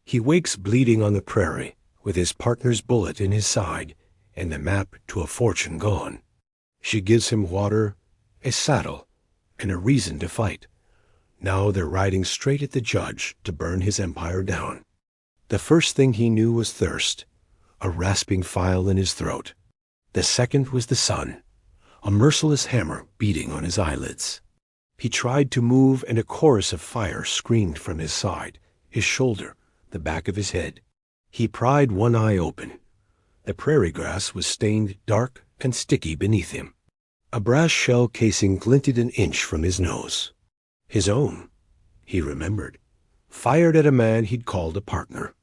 He wakes bleeding on the prairie, with his partner's bullet in his side and the map to a fortune gone. She gives him water, a saddle, and a reason to fight. Now they're riding straight at the judge to burn his empire down. The first thing he knew was thirst, a rasping file in his throat. The second was the sun, a merciless hammer beating on his eyelids. He tried to move, and a chorus of fire screamed from his side, his shoulder, the back of his head. He pried one eye open. The prairie grass was stained dark and sticky beneath him. A brass shell casing glinted an inch from his nose. His own, he remembered, fired at a man he'd called a partner.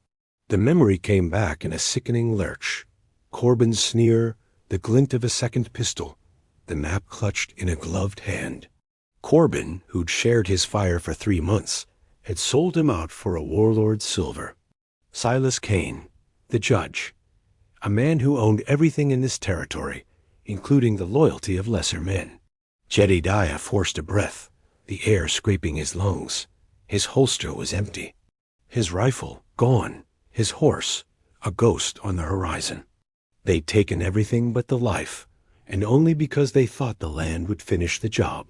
The memory came back in a sickening lurch. Corbin's sneer, the glint of a second pistol, the map clutched in a gloved hand. Corbin, who'd shared his fire for 3 months, had sold him out for a warlord's silver. Silas Kane, the judge, a man who owned everything in this territory, including the loyalty of lesser men. Jedediah forced a breath, the air scraping his lungs. His holster was empty. His rifle gone. His horse, a ghost on the horizon. They'd taken everything but the life, and only because they thought the land would finish the job.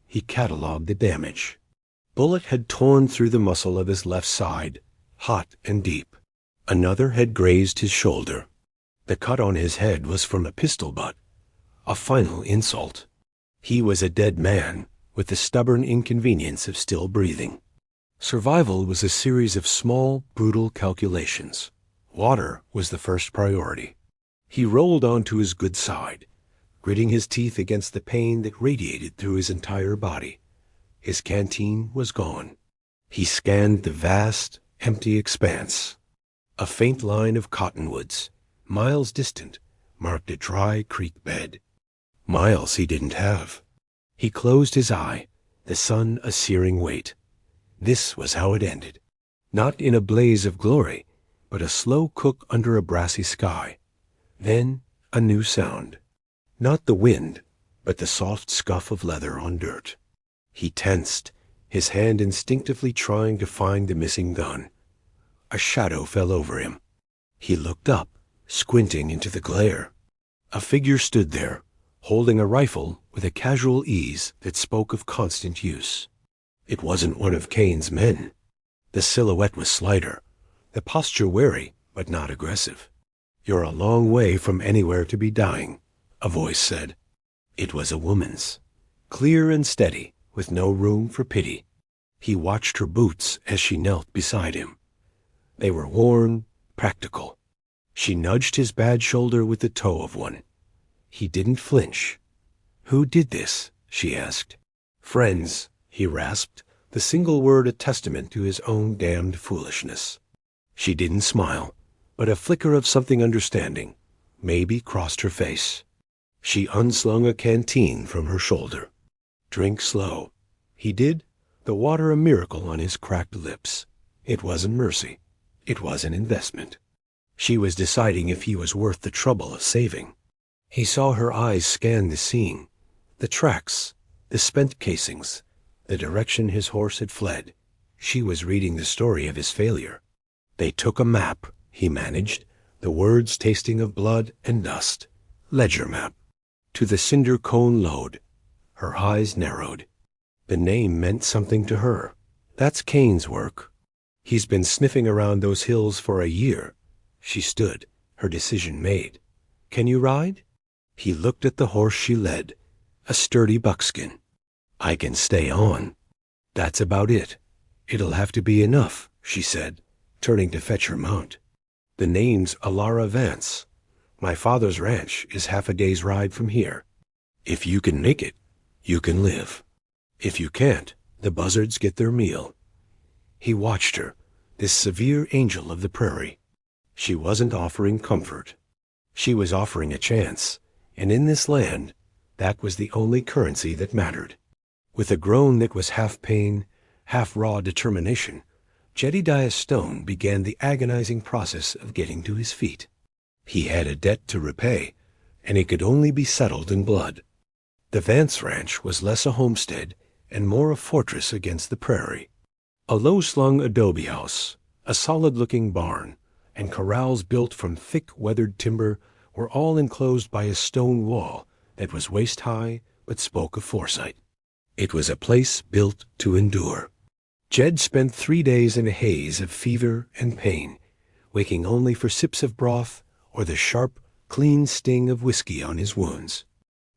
He catalogued the damage. Bullet had torn through the muscle of his left side, hot and deep. Another had grazed his shoulder. The cut on his head was from a pistol butt, a final insult. He was a dead man, with the stubborn inconvenience of still breathing. Survival was a series of small, brutal calculations. Water was the first priority. He rolled onto his good side, gritting his teeth against the pain that radiated through his entire body. His canteen was gone. He scanned the vast, empty expanse. A faint line of cottonwoods, miles distant, marked a dry creek bed. Miles he didn't have. He closed his eye, the sun a searing weight. This was how it ended. Not in a blaze of glory, but a slow cook under a brassy sky. Then a new sound. Not the wind, but the soft scuff of leather on dirt. He tensed, his hand instinctively trying to find the missing gun. A shadow fell over him. He looked up, squinting into the glare. A figure stood there, holding a rifle with a casual ease that spoke of constant use. It wasn't one of Kane's men. The silhouette was slighter, the posture wary but not aggressive. "You're a long way from anywhere to be dying," a voice said. It was a woman's, clear and steady, with no room for pity. He watched her boots as she knelt beside him. They were worn, practical. She nudged his bad shoulder with the toe of one. He didn't flinch. "Who did this?" she asked. "Friends," he rasped, the single word a testament to his own damned foolishness. She didn't smile, but a flicker of something understanding, maybe, crossed her face. She unslung a canteen from her shoulder. "Drink slow." He did, the water a miracle on his cracked lips. It wasn't mercy. It was an investment. She was deciding if he was worth the trouble of saving. He saw her eyes scan the scene, the tracks, the spent casings, the direction his horse had fled. She was reading the story of his failure. "They took a map," he managed, the words tasting of blood and dust. "Ledger map. To the cinder cone lode." Her eyes narrowed. The name meant something to her. "That's Kane's work. He's been sniffing around those hills for a year." She stood, her decision made. "Can you ride?" He looked at the horse she led, a sturdy buckskin. "I can stay on." "That's about it. It'll have to be enough," she said, turning to fetch her mount. "The name's Elara Vance. My father's ranch is half a day's ride from here. If you can make it, you can live. If you can't, the buzzards get their meal." He watched her, this severe angel of the prairie. She wasn't offering comfort. She was offering a chance, and in this land, that was the only currency that mattered. With a groan that was half pain, half raw determination, Jedediah Stone began the agonizing process of getting to his feet. He had a debt to repay, and it could only be settled in blood. The Vance Ranch was less a homestead and more a fortress against the prairie. A low-slung adobe house, A solid-looking barn and corrals built from thick weathered timber were all enclosed by a stone wall that was waist-high but spoke of foresight. It was a place built to endure. Jed spent 3 days in a haze of fever and pain, waking only for sips of broth or the sharp, clean sting of whiskey on his wounds.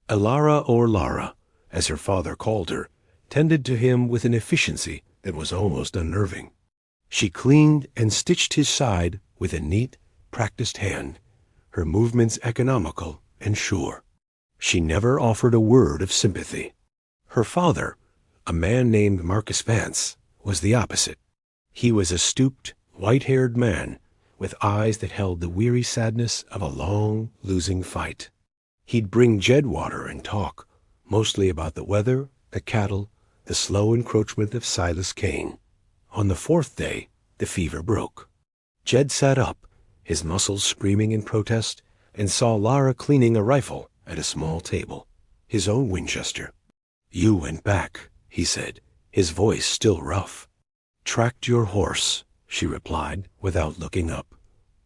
Elara, or Lara, as her father called her, tended to him with an efficiency that was almost unnerving. She cleaned and stitched his side with a neat, practiced hand, her movements economical and sure. She never offered a word of sympathy. Her father, a man named Marcus Vance, was the opposite. He was a stooped, white-haired man with eyes that held the weary sadness of a long, losing fight. He'd bring Jed water and talk, mostly about the weather, the cattle, the slow encroachment of Silas Kane. On the 4th day, the fever broke. Jed sat up, his muscles screaming in protest, and saw Lara cleaning a rifle at a small table, his own Winchester. "You went back," he said, his voice still rough. "Tracked your horse," she replied, without looking up.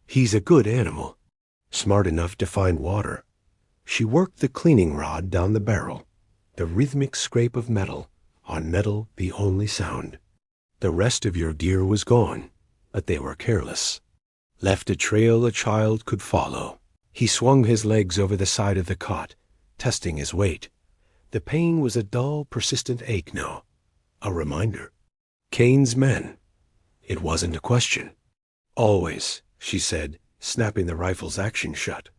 "He's a good animal, smart enough to find water." She worked the cleaning rod down the barrel, the rhythmic scrape of metal, on metal the only sound. "The rest of your gear was gone, but they were careless. Left a trail a child could follow." He swung his legs over the side of the cot, testing his weight. The pain was a dull, persistent ache now, a reminder. Kane's men. It wasn't a question. "Always," she said, snapping the rifle's action shut.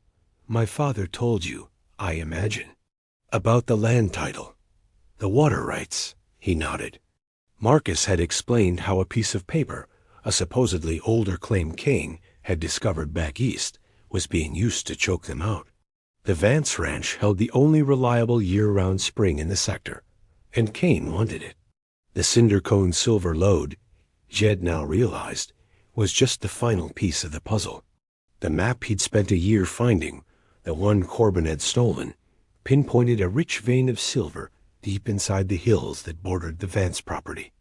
"My father told you, I imagine. About the land title. The water rights," he nodded. Marcus had explained how a piece of paper, a supposedly older claim Kane had discovered back east, was being used to choke them out. The Vance Ranch held the only reliable year-round spring in the sector, and Kane wanted it. The Cinder Cone silver lode, Jed now realized, was just the final piece of the puzzle. The map he'd spent a year finding, the one Corbin had stolen, pinpointed a rich vein of silver deep inside the hills that bordered the Vance property.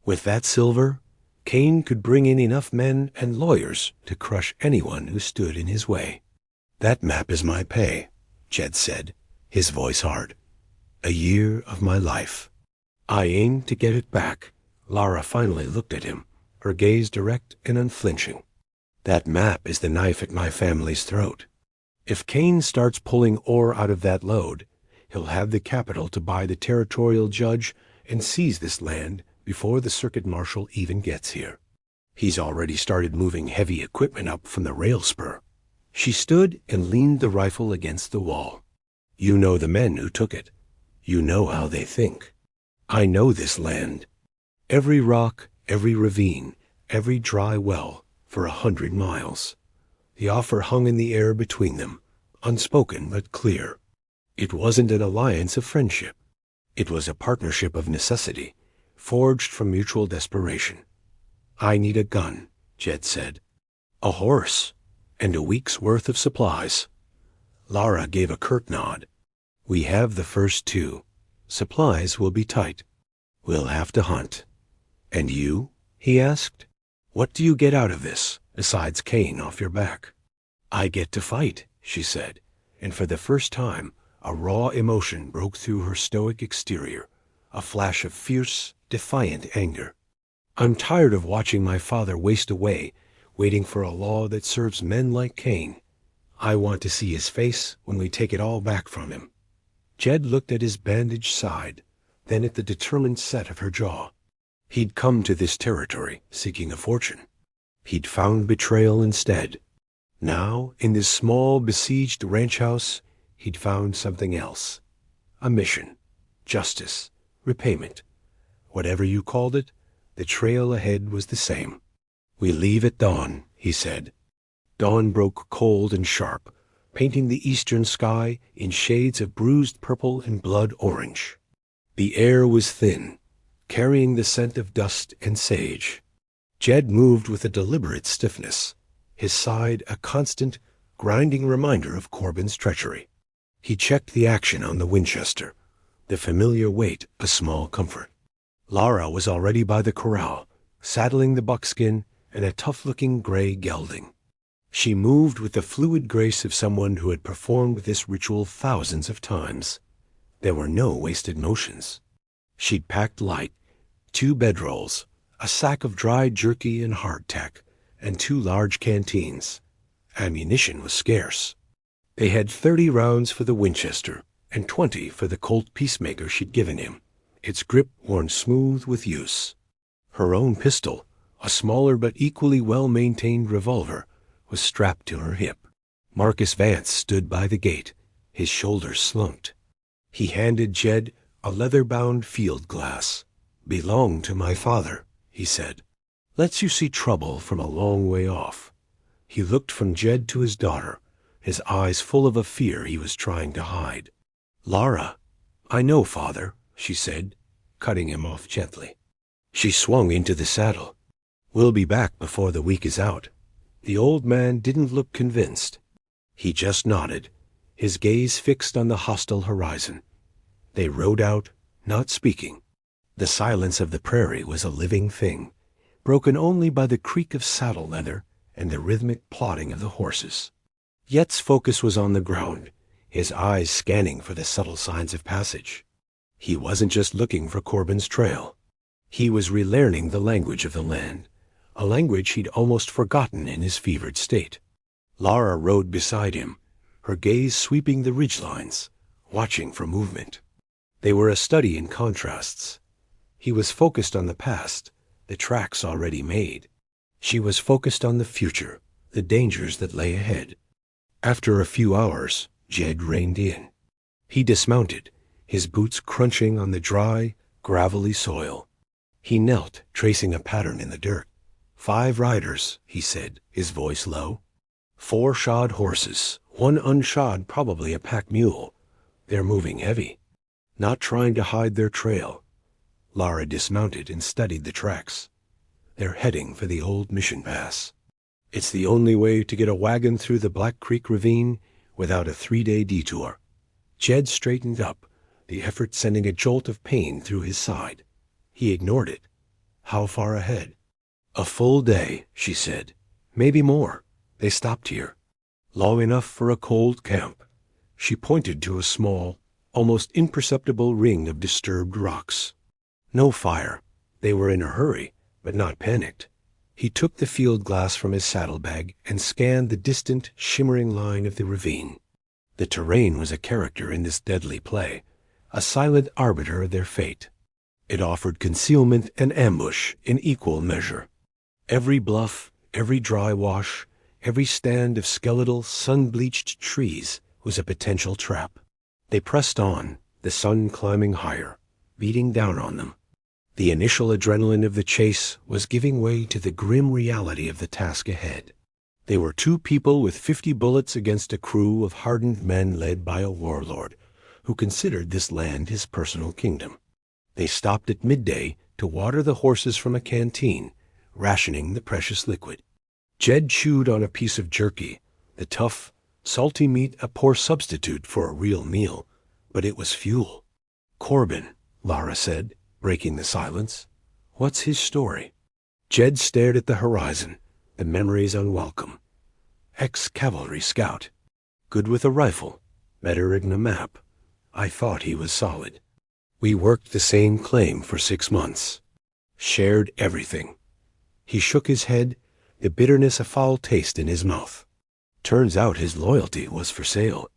With that silver, Kane could bring in enough men and lawyers to crush anyone who stood in his way. "That map is my pay," Jed said, his voice hard. "A year of my life. I aim to get it back." Lara finally looked at him, her gaze direct and unflinching. "That map is the knife at my family's throat. If Kane starts pulling ore out of that lode, he'll have the capital to buy the territorial judge and seize this land before the circuit marshal even gets here. He's already started moving heavy equipment up from the rail spur." She stood and leaned the rifle against the wall. "You know the men who took it. You know how they think. I know this land. Every rock, every ravine, every dry well, for 100 miles. The offer hung in the air between them, unspoken but clear. It wasn't an alliance of friendship. It was a partnership of necessity, forged from mutual desperation. "I need a gun," Jed said. "A horse, and a week's worth of supplies." Lara gave a curt nod. "We have the first 2. Supplies will be tight. We'll have to hunt." "And you?" he asked. "What do you get out of this, besides Kane off your back?" "I get to fight," she said, and for the first time a raw emotion broke through her stoic exterior, a flash of fierce, defiant anger. "I'm tired of watching my father waste away, waiting for a law that serves men like Kane. I want to see his face when we take it all back from him." Jed looked at his bandaged side, then at the determined set of her jaw. He'd come to this territory seeking a fortune. He'd found betrayal instead. Now, in this small, besieged ranch house, he'd found something else. A mission, justice, repayment. Whatever you called it, the trail ahead was the same. "We leave at dawn," he said. Dawn broke cold and sharp, painting the eastern sky in shades of bruised purple and blood orange. The air was thin, carrying the scent of dust and sage. Jed moved with a deliberate stiffness, his side a constant, grinding reminder of Corbin's treachery. He checked the action on the Winchester, the familiar weight a small comfort. Lara was already by the corral, saddling the buckskin and a tough-looking gray gelding. She moved with the fluid grace of someone who had performed this ritual thousands of times. There were no wasted motions. She'd packed light, 2 bedrolls, a sack of dried jerky and hardtack, and 2 large canteens. Ammunition was scarce. They had 30 rounds for the Winchester and 20 for the Colt Peacemaker she'd given him, its grip worn smooth with use. Her own pistol, a smaller but equally well-maintained revolver, was strapped to her hip. Marcus Vance stood by the gate, his shoulders slumped. He handed Jed a leather-bound field glass. "Belonged to my father," he said. "Lets you see trouble from a long way off." He looked from Jed to his daughter, his eyes full of a fear he was trying to hide. "Lara, I know, father," she said, cutting him off gently. She swung into the saddle. "We'll be back before the week is out." The old man didn't look convinced. He just nodded, his gaze fixed on the hostile horizon. They rode out, not speaking. The silence of the prairie was a living thing, broken only by the creak of saddle leather and the rhythmic plodding of the horses. Yet's focus was on the ground, his eyes scanning for the subtle signs of passage. He wasn't just looking for Corbin's trail. He was relearning the language of the land, a language he'd almost forgotten in his fevered state. Lara rode beside him, her gaze sweeping the ridgelines, watching for movement. They were a study in contrasts. He was focused on the past, the tracks already made. She was focused on the future, the dangers that lay ahead. After a few hours, Jed reined in. He dismounted, his boots crunching on the dry, gravelly soil. He knelt, tracing a pattern in the dirt. 5 riders, he said, his voice low. 4 shod horses, 1 unshod, probably a pack mule. They're moving heavy, not trying to hide their trail. Lara dismounted and studied the tracks. They're heading for the old mission pass. It's the only way to get a wagon through the Black Creek ravine without a 3-day detour. Jed straightened up, the effort sending a jolt of pain through his side. He ignored it. How far ahead? "A full day," she said. "Maybe more." They stopped here. "Long enough for a cold camp." She pointed to a small, almost imperceptible ring of disturbed rocks. No fire. They were in a hurry, but not panicked. He took the field glass from his saddlebag and scanned the distant, shimmering line of the ravine. The terrain was a character in this deadly play, a silent arbiter of their fate. It offered concealment and ambush in equal measure. Every bluff, every dry wash, every stand of skeletal, sun-bleached trees was a potential trap. They pressed on, the sun climbing higher, beating down on them. The initial adrenaline of the chase was giving way to the grim reality of the task ahead. They were 2 people with 50 bullets against a crew of hardened men led by a warlord, who considered this land his personal kingdom. They stopped at midday to water the horses from a canteen, rationing the precious liquid. Jed chewed on a piece of jerky, the tough, salty meat a poor substitute for a real meal, but it was fuel. "Corbin," Lara said, breaking the silence. "What's his story?" Jed stared at the horizon, the memories unwelcome. Ex-cavalry scout. Good with a rifle. Better written a map. I thought he was solid. We worked the same claim for 6 months. Shared everything. He shook his head, the bitterness a foul taste in his mouth. Turns out his loyalty was for sale.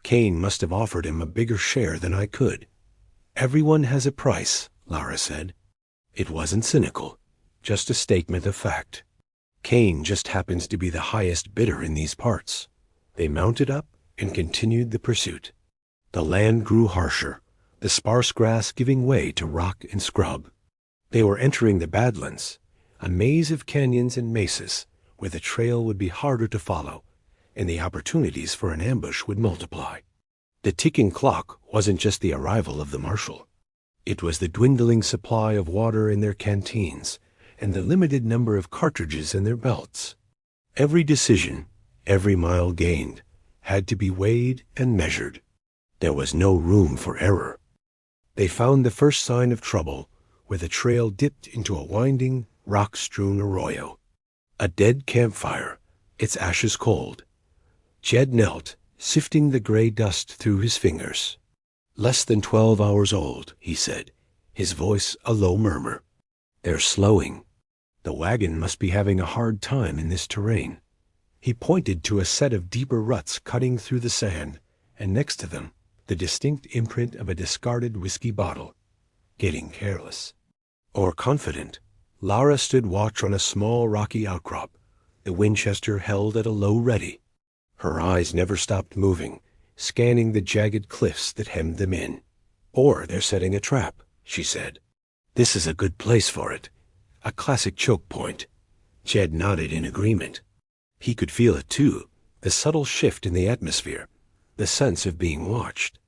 Kane must have offered him a bigger share than I could. "Everyone has a price," Lara said. It wasn't cynical, just a statement of fact. Kane just happens to be the highest bidder in these parts. They mounted up and continued the pursuit. The land grew harsher, the sparse grass giving way to rock and scrub. They were entering the badlands, a maze of canyons and mesas where the trail would be harder to follow, and the opportunities for an ambush would multiply. The ticking clock wasn't just the arrival of the marshal. It was the dwindling supply of water in their canteens and the limited number of cartridges in their belts. Every decision, every mile gained, had to be weighed and measured. There was no room for error. They found the first sign of trouble where the trail dipped into a winding, rock-strewn arroyo. A dead campfire, its ashes cold. Jed knelt, sifting the gray dust through his fingers. "Less than 12 hours old," he said, his voice a low murmur. "They're slowing. The wagon must be having a hard time in this terrain." He pointed to a set of deeper ruts cutting through the sand, and next to them, the distinct imprint of a discarded whiskey bottle. Getting careless. Or confident. Lara stood watch on a small rocky outcrop, the Winchester held at a low ready. Her eyes never stopped moving, scanning the jagged cliffs that hemmed them in. "Or they're setting a trap," she said. "This is a good place for it. A classic choke point." Jed nodded in agreement. He could feel it too, the subtle shift in the atmosphere, the sense of being watched.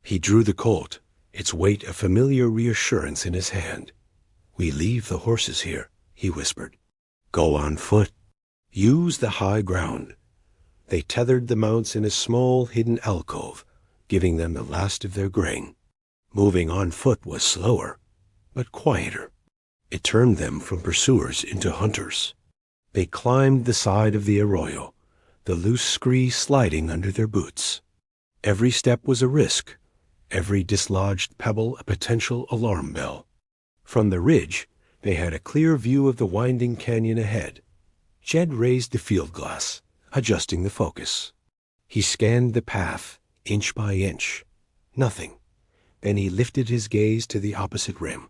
He drew the Colt, its weight a familiar reassurance in his hand. "We leave the horses here," he whispered. "Go on foot. Use the high ground." They tethered the mounts in a small hidden alcove, giving them the last of their grain. Moving on foot was slower, but quieter. It turned them from pursuers into hunters. They climbed the side of the arroyo, the loose scree sliding under their boots. Every step was a risk, every dislodged pebble a potential alarm bell. From the ridge, they had a clear view of the winding canyon ahead. Jed raised the field glass, adjusting the focus. He scanned the path, inch by inch. Nothing. Then he lifted his gaze to the opposite rim.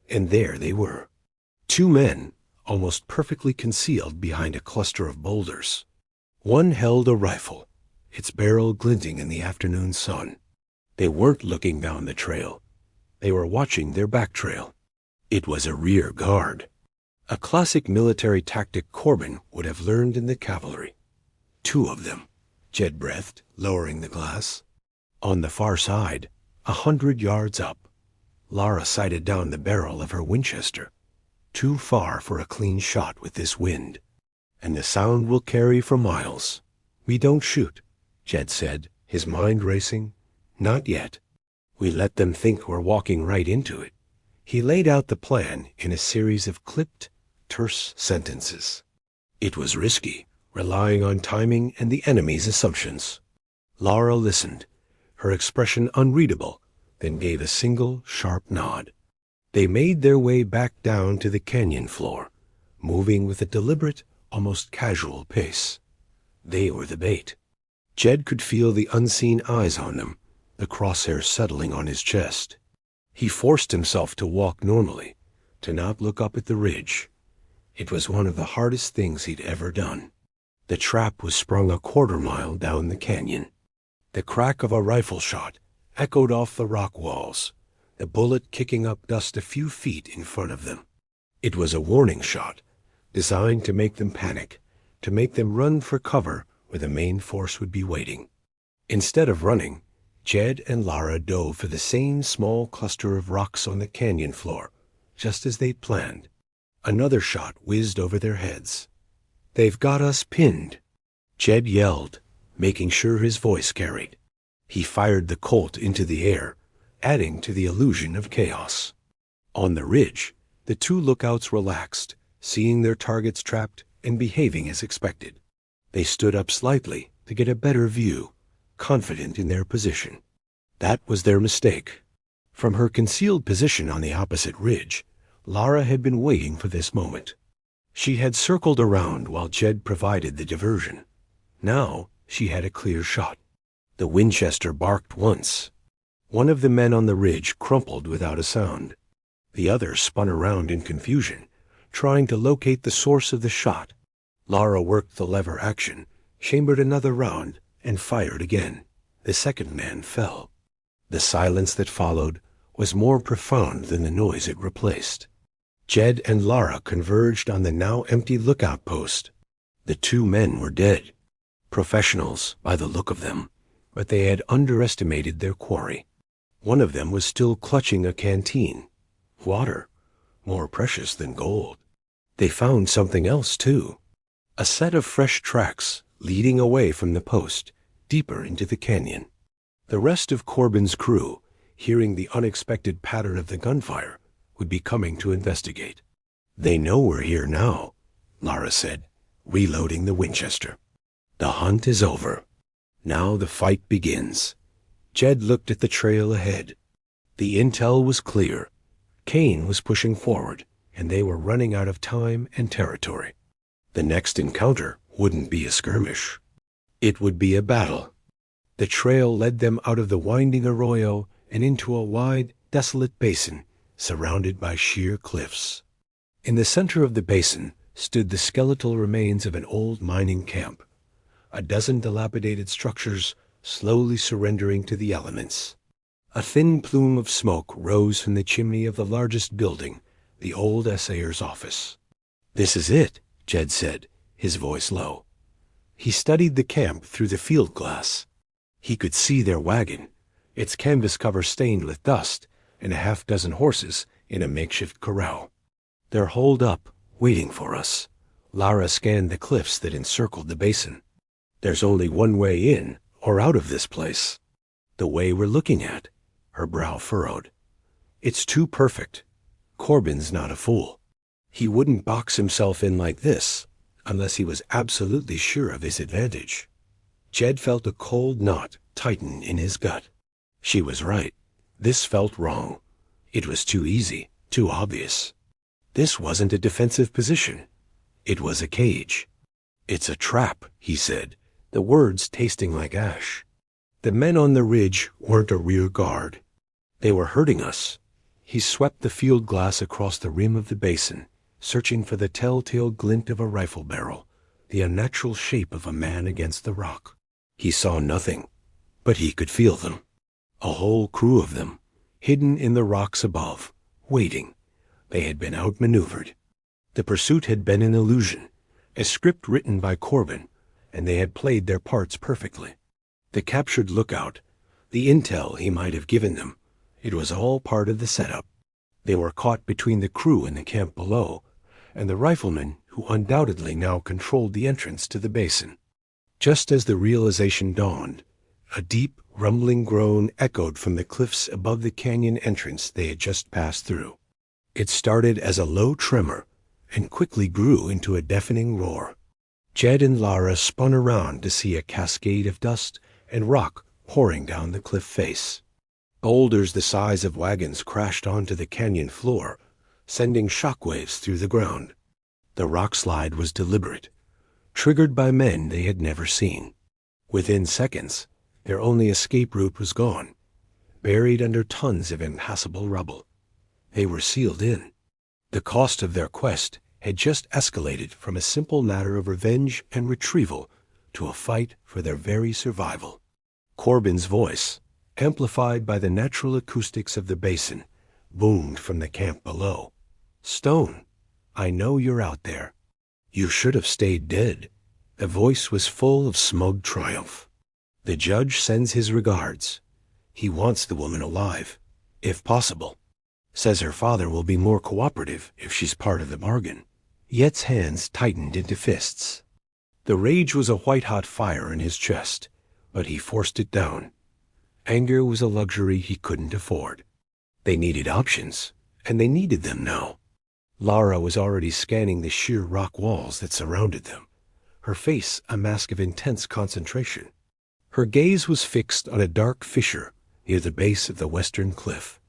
And there they were. Two men, almost perfectly concealed behind a cluster of boulders. One held a rifle, its barrel glinting in the afternoon sun. They weren't looking down the trail. They were watching their back trail. It was a rear guard. A classic military tactic Corbin would have learned in the cavalry. Two of them, Jed breathed, lowering the glass. On the far side, 100 yards up, Lara sighted down the barrel of her Winchester. Too far for a clean shot with this wind. And the sound will carry for miles. "We don't shoot," Jed said, his mind racing. "Not yet. We let them think we're walking right into it." He laid out the plan in a series of clipped, terse sentences. It was risky, relying on timing and the enemy's assumptions. Lara listened, her expression unreadable, then gave a single, sharp nod. They made their way back down to the canyon floor, moving with a deliberate, almost casual pace. They were the bait. Jed could feel the unseen eyes on them, the crosshairs settling on his chest. He forced himself to walk normally, to not look up at the ridge. It was one of the hardest things he'd ever done. The trap was sprung a quarter-mile down the canyon. The crack of a rifle shot echoed off the rock walls, the bullet kicking up dust a few feet in front of them. It was a warning shot, designed to make them panic, to make them run for cover where the main force would be waiting. Instead of running, Jed and Lara dove for the same small cluster of rocks on the canyon floor, just as they'd planned. Another shot whizzed over their heads. "They've got us pinned," Jed yelled, making sure his voice carried. He fired the Colt into the air, adding to the illusion of chaos. On the ridge, the two lookouts relaxed, seeing their targets trapped and behaving as expected. They stood up slightly to get a better view, confident in their position. That was their mistake. From her concealed position on the opposite ridge, Lara had been waiting for this moment. She had circled around while Jed provided the diversion. Now she had a clear shot. The Winchester barked once. One of the men on the ridge crumpled without a sound. The other spun around in confusion, trying to locate the source of the shot. Lara worked the lever action, chambered another round, and fired again. The second man fell. The silence that followed was more profound than the noise it replaced. Jed and Lara converged on the now empty lookout post. The two men were dead. Professionals, by the look of them, but they had underestimated their quarry. One of them was still clutching a canteen. Water, more precious than gold. They found something else, too. A set of fresh tracks leading away from the post, deeper into the canyon. The rest of Corbin's crew, hearing the unexpected pattern of the gunfire, would be coming to investigate. "They know we're here now," Lara said, reloading the Winchester. The hunt is over. Now the fight begins. Jed looked at the trail ahead. The intel was clear. Kane was pushing forward, and they were running out of time and territory. The next encounter wouldn't be a skirmish. It would be a battle. The trail led them out of the winding arroyo and into a wide, desolate basin surrounded by sheer cliffs. In the center of the basin stood the skeletal remains of an old mining camp, a dozen dilapidated structures slowly surrendering to the elements. A thin plume of smoke rose from the chimney of the largest building, the old assayer's office. "This is it," Jed said, his voice low. He studied the camp through the field glass. He could see their wagon, its canvas cover stained with dust, and a half-dozen horses in a makeshift corral. "They're holed up, waiting for us." Lara scanned the cliffs that encircled the basin. "There's only one way in or out of this place." "The way we're looking at." Her brow furrowed. "It's too perfect. Corbin's not a fool. He wouldn't box himself in like this unless he was absolutely sure of his advantage." Jed felt a cold knot tighten in his gut. She was right. This felt wrong. It was too easy, too obvious. This wasn't a defensive position. It was a cage. "It's a trap," he said, the words tasting like ash. "The men on the ridge weren't a rear guard. They were hurting us." He swept the field glass across the rim of the basin, searching for the telltale glint of a rifle barrel, the unnatural shape of a man against the rock. He saw nothing, but he could feel them. A whole crew of them, hidden in the rocks above, waiting. They had been outmaneuvered. The pursuit had been an illusion, a script written by Corbin, and they had played their parts perfectly. The captured lookout, the intel he might have given them, it was all part of the setup. They were caught between the crew in the camp below and the riflemen who undoubtedly now controlled the entrance to the basin. Just as the realization dawned, a deep, rumbling groan echoed from the cliffs above the canyon entrance they had just passed through. It started as a low tremor and quickly grew into a deafening roar. Jed and Lara spun around to see a cascade of dust and rock pouring down the cliff face. Boulders the size of wagons crashed onto the canyon floor, sending shockwaves through the ground. The rock slide was deliberate, triggered by men they had never seen. Within seconds, their only escape route was gone, buried under tons of impassable rubble. They were sealed in. The cost of their quest had just escalated from a simple matter of revenge and retrieval to a fight for their very survival. Corbin's voice, amplified by the natural acoustics of the basin, boomed from the camp below. "Stone, I know you're out there. You should have stayed dead." The voice was full of smug triumph. "The judge sends his regards. He wants the woman alive, if possible. Says her father will be more cooperative if she's part of the bargain." Yet's hands tightened into fists. The rage was a white-hot fire in his chest, but he forced it down. Anger was a luxury he couldn't afford. They needed options, and they needed them now. Lara was already scanning the sheer rock walls that surrounded them, her face a mask of intense concentration. Her gaze was fixed on a dark fissure near the base of the western cliff,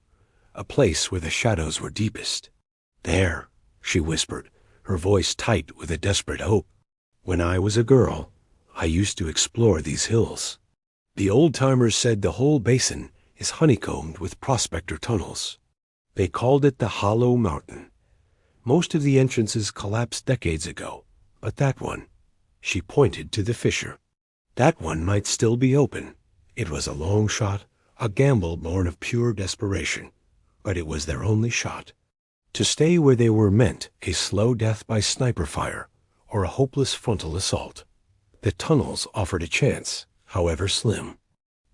a place where the shadows were deepest. "There," she whispered, her voice tight with a desperate hope. "When I was a girl, I used to explore these hills. The old-timers said the whole basin is honeycombed with prospector tunnels. They called it the Hollow Mountain. Most of the entrances collapsed decades ago, but that one," she pointed to the fissure, "that one might still be open." It was a long shot, a gamble born of pure desperation, but it was their only shot. To stay where they were meant a slow death by sniper fire or a hopeless frontal assault. The tunnels offered a chance, however slim.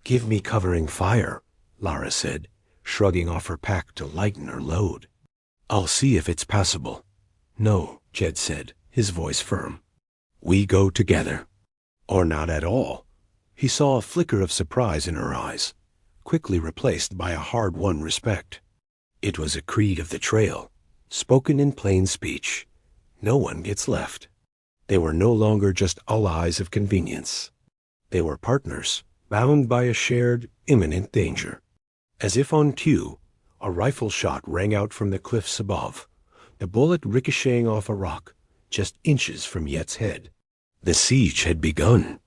"Give me covering fire," Lara said, shrugging off her pack to lighten her load. "I'll see if it's passable." "No," Jed said, his voice firm. "We go together." "Or not at all." He saw a flicker of surprise in her eyes, quickly replaced by a hard-won respect. It was a creed of the trail, spoken in plain speech. No one gets left. They were no longer just allies of convenience. They were partners, bound by a shared, imminent danger. As if on cue, a rifle shot rang out from the cliffs above, the bullet ricocheting off a rock, just inches from Yet's head. The siege had begun.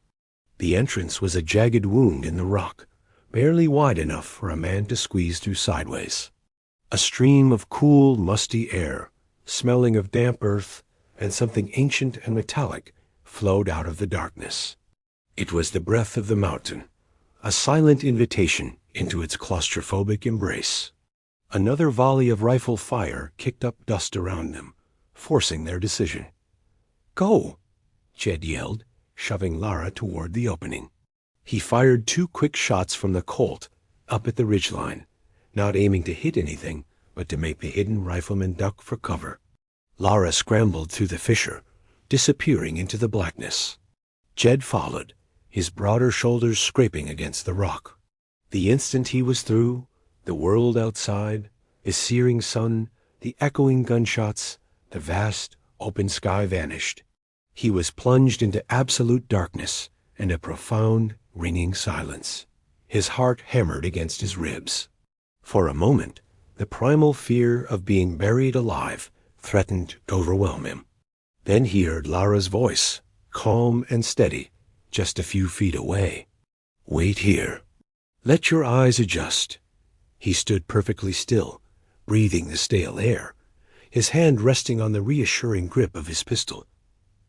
The entrance was a jagged wound in the rock, barely wide enough for a man to squeeze through sideways. A stream of cool, musty air, smelling of damp earth and something ancient and metallic, flowed out of the darkness. It was the breath of the mountain, a silent invitation into its claustrophobic embrace. Another volley of rifle fire kicked up dust around them, forcing their decision. "Go!" Jed yelled, shoving Lara toward the opening. He fired 2 quick shots from the Colt up at the ridgeline, not aiming to hit anything, but to make the hidden rifleman duck for cover. Lara scrambled through the fissure, disappearing into the blackness. Jed followed, his broader shoulders scraping against the rock. The instant he was through, the world outside, the searing sun, the echoing gunshots, the vast, open sky vanished. He was plunged into absolute darkness and a profound, ringing silence. His heart hammered against his ribs. For a moment, the primal fear of being buried alive threatened to overwhelm him. Then he heard Lara's voice, calm and steady, just a few feet away. "Wait here. Let your eyes adjust." He stood perfectly still, breathing the stale air, his hand resting on the reassuring grip of his pistol.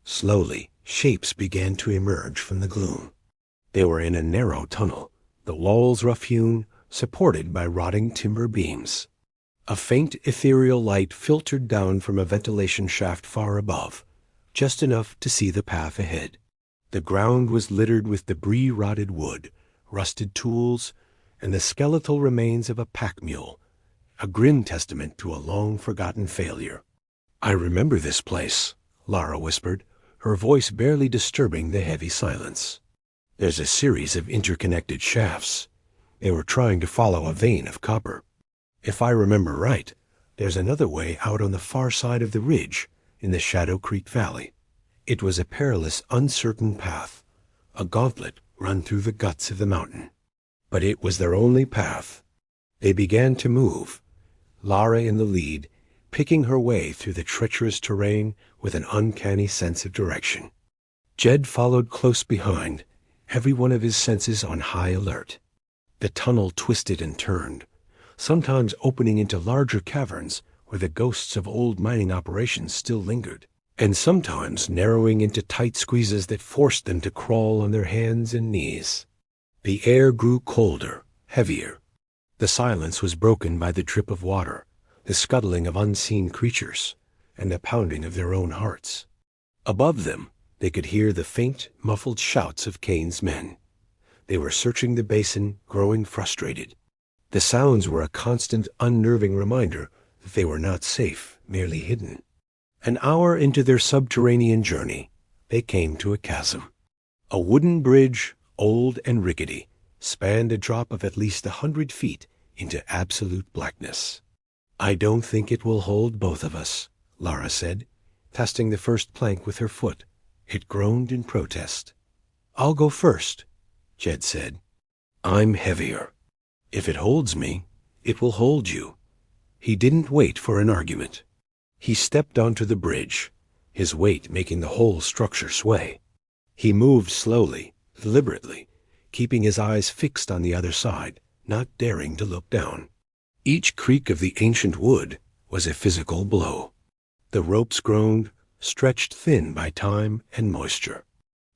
Slowly, shapes began to emerge from the gloom. They were in a narrow tunnel, the walls rough-hewn, supported by rotting timber beams. A faint ethereal light filtered down from a ventilation shaft far above, just enough to see the path ahead. The ground was littered with debris-rotted wood, rusted tools, and the skeletal remains of a pack mule, a grim testament to a long-forgotten failure. "I remember this place," Lara whispered, her voice barely disturbing the heavy silence. "There's a series of interconnected shafts. They were trying to follow a vein of copper. If I remember right, there's another way out on the far side of the ridge, in the Shadow Creek Valley." It was a perilous, uncertain path, a gauntlet run through the guts of the mountain. But it was their only path. They began to move, Lara in the lead, picking her way through the treacherous terrain with an uncanny sense of direction. Jed followed close behind, every one of his senses on high alert. The tunnel twisted and turned, sometimes opening into larger caverns where the ghosts of old mining operations still lingered, and sometimes narrowing into tight squeezes that forced them to crawl on their hands and knees. The air grew colder, heavier. The silence was broken by the drip of water, the scuttling of unseen creatures, and the pounding of their own hearts. Above them, they could hear the faint, muffled shouts of Kane's men. They were searching the basin, growing frustrated. The sounds were a constant, unnerving reminder that they were not safe, merely hidden. An hour into their subterranean journey, they came to a chasm. A wooden bridge, old and rickety, spanned a drop of at least 100 feet into absolute blackness. "I don't think it will hold both of us," Lara said, testing the first plank with her foot. It groaned in protest. "I'll go first," Jed said. "I'm heavier. If it holds me, it will hold you." He didn't wait for an argument. He stepped onto the bridge, his weight making the whole structure sway. He moved slowly, deliberately, keeping his eyes fixed on the other side, not daring to look down. Each creak of the ancient wood was a physical blow. The ropes groaned, stretched thin by time and moisture.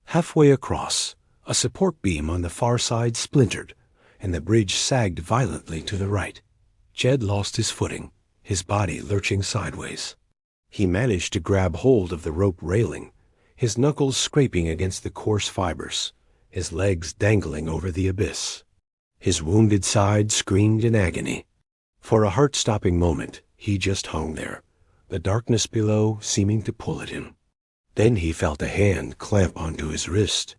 Halfway across, a support beam on the far side splintered, and the bridge sagged violently to the right. Jed lost his footing, his body lurching sideways. He managed to grab hold of the rope railing, his knuckles scraping against the coarse fibers, his legs dangling over the abyss. His wounded side screamed in agony. For a heart-stopping moment, he just hung there, the darkness below seeming to pull at him. Then he felt a hand clamp onto his wrist.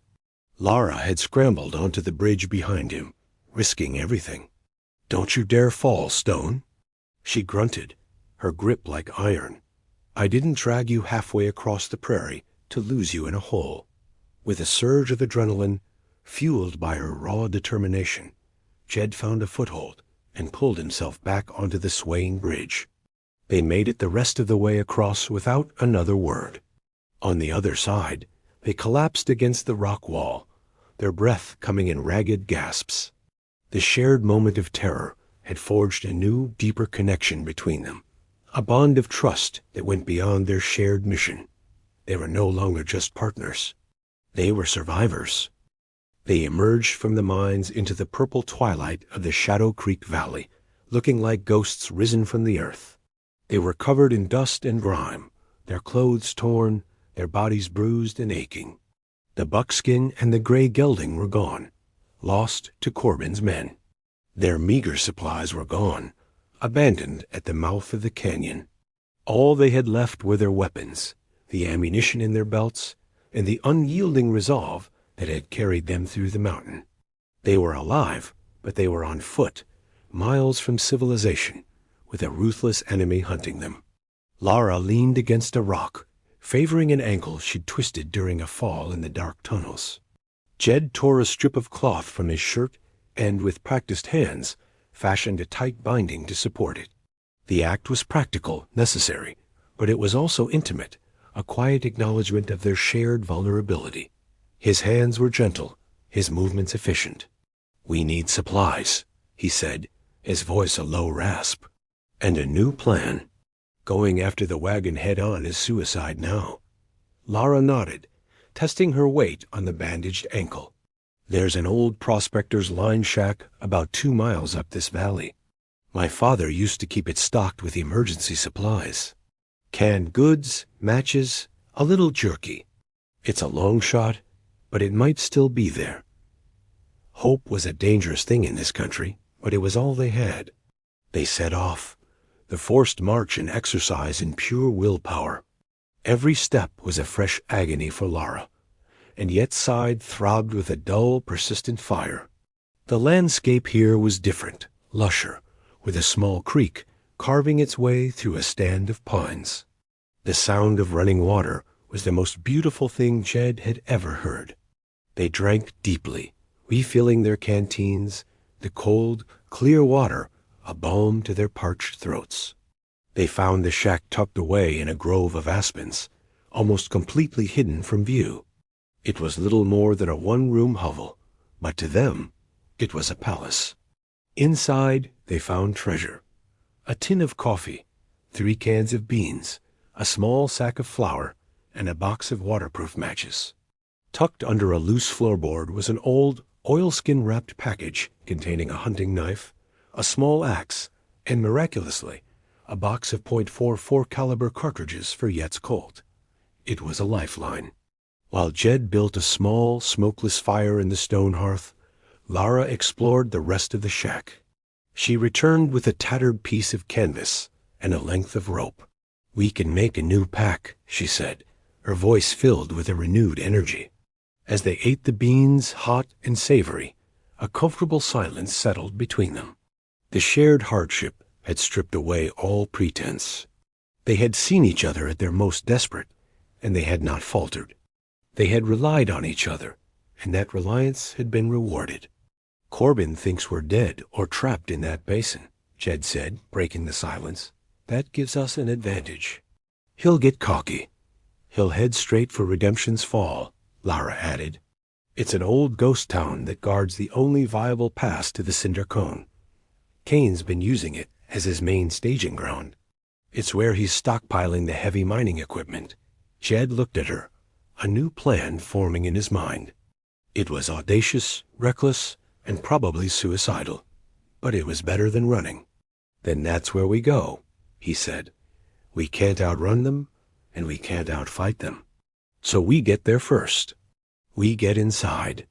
Lara had scrambled onto the bridge behind him, risking everything. "Don't you dare fall, Stone." She grunted, her grip like iron. "I didn't drag you halfway across the prairie to lose you in a hole. With a surge of adrenaline, fueled by her raw determination, Jed found a foothold and pulled himself back onto the swaying bridge. They made it the rest of the way across without another word. On the other side, they collapsed against the rock wall, their breath coming in ragged gasps. The shared moment of terror had forged a new, deeper connection between them, a bond of trust that went beyond their shared mission. They were no longer just partners. They were survivors. They emerged from the mines into the purple twilight of the Shadow Creek Valley, looking like ghosts risen from the earth. They were covered in dust and grime, their clothes torn, their bodies bruised and aching. The buckskin and the gray gelding were gone, lost to Corbin's men. Their meager supplies were gone, abandoned at the mouth of the canyon. All they had left were their weapons, the ammunition in their belts, and the unyielding resolve that had carried them through the mountain. They were alive, but they were on foot, miles from civilization, with a ruthless enemy hunting them. Lara leaned against a rock, favoring an ankle she'd twisted during a fall in the dark tunnels. Jed tore a strip of cloth from his shirt and, with practiced hands, fashioned a tight binding to support it. The act was practical, necessary, but it was also intimate, a quiet acknowledgement of their shared vulnerability. His hands were gentle, his movements efficient. "We need supplies," he said, his voice a low rasp. "And a new plan. Going after the wagon head-on is suicide now." Lara nodded, testing her weight on the bandaged ankle. "There's an old prospector's line shack about 2 miles up this valley. My father used to keep it stocked with emergency supplies. Canned goods, matches, a little jerky. It's a long shot, but it might still be there." Hope was a dangerous thing in this country, but it was all they had. They set off, the forced march and exercise in pure willpower. Every step was a fresh agony for Lara, and yet side throbbed with a dull, persistent fire. The landscape here was different, lusher, with a small creek carving its way through a stand of pines. The sound of running water was the most beautiful thing Jed had ever heard. They drank deeply, refilling their canteens, the cold, clear water a balm to their parched throats. They found the shack tucked away in a grove of aspens, almost completely hidden from view. It was little more than a one-room hovel, but to them it was a palace. Inside they found treasure: a tin of coffee, 3 cans of beans, a small sack of flour, and a box of waterproof matches. Tucked under a loose floorboard was an old, oilskin-wrapped package containing a hunting knife, a small axe, and miraculously, a box of .44 caliber cartridges for Yet's Colt. It was a lifeline. While Jed built a small, smokeless fire in the stone hearth, Lara explored the rest of the shack. She returned with a tattered piece of canvas and a length of rope. "We can make a new pack," she said, her voice filled with a renewed energy. As they ate the beans, hot and savory, a comfortable silence settled between them. The shared hardship had stripped away all pretense. They had seen each other at their most desperate, and they had not faltered. They had relied on each other, and that reliance had been rewarded. "Corbin thinks we're dead or trapped in that basin," Jed said, breaking the silence. "That gives us an advantage." "He'll get cocky. He'll head straight for Redemption's Fall," Lara added. "It's an old ghost town that guards the only viable pass to the Cinder Cone. Kane's been using it as his main staging ground. It's where he's stockpiling the heavy mining equipment." Jed looked at her, a new plan forming in his mind. It was audacious, reckless, and probably suicidal, but it was better than running. "Then that's where we go," he said. "We can't outrun them, and we can't outfight them. So we get there first. We get inside."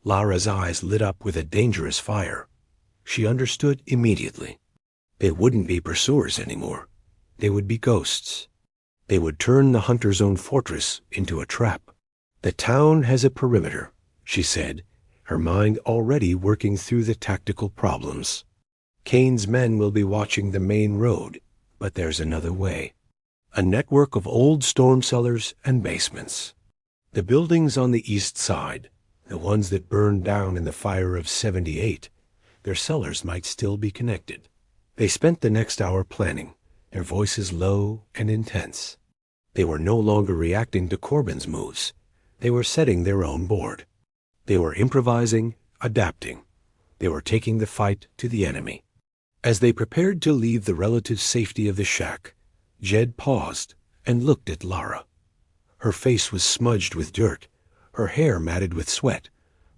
Lara's eyes lit up with a dangerous fire. She understood immediately. They wouldn't be pursuers anymore. They would be ghosts. They would turn the hunter's own fortress into a trap. "The town has a perimeter," she said, her mind already working through the tactical problems. "Kane's men will be watching the main road, but there's another way. A network of old storm cellars and basements. The buildings on the east side, the ones that burned down in the fire of '78, their cellars might still be connected. They spent the next hour planning, their voices low and intense. They were no longer reacting to Corbin's moves. They were setting their own board. They were improvising, adapting. They were taking the fight to the enemy. As they prepared to leave the relative safety of the shack, Jed paused and looked at Lara. Her face was smudged with dirt, her hair matted with sweat,